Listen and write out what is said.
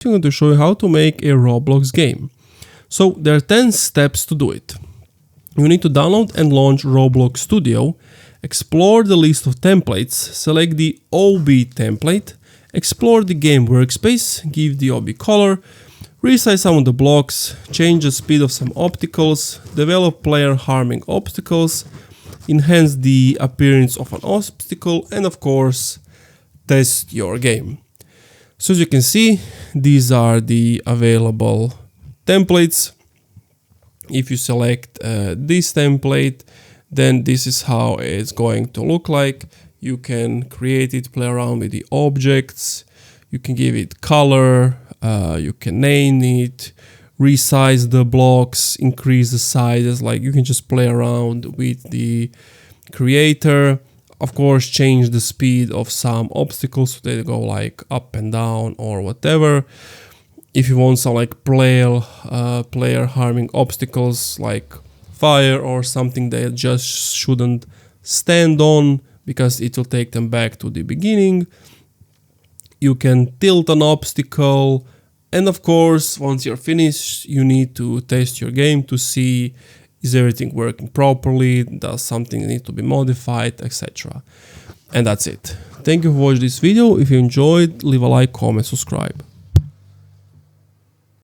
I'm going to show you how to make a Roblox game. So there are 10 steps to do it. You need to download and launch Roblox Studio, explore the list of templates, select the OB template, explore the game workspace, give the OB color, resize some of the blocks, change the speed of some obstacles, develop player harming obstacles, enhance the appearance of an obstacle, and of course, test your game. So as you can see, these are the available templates. If you select this template, then this is how it's going to look like. You can create it, play around with the objects, you can give it color, you can name it, resize the blocks, increase the sizes, like you can just play around with the creator. Of course, change the speed of some obstacles so they go like up and down or whatever. If you want some like player harming obstacles like fire or something, they just shouldn't stand on because it will take them back to the beginning. You can tilt an obstacle, and of course, once you're finished, you need to test your game to see is everything working properly, does something need to be modified, etc. And that's it. Thank you for watching this video. If you enjoyed, leave a like, comment, subscribe.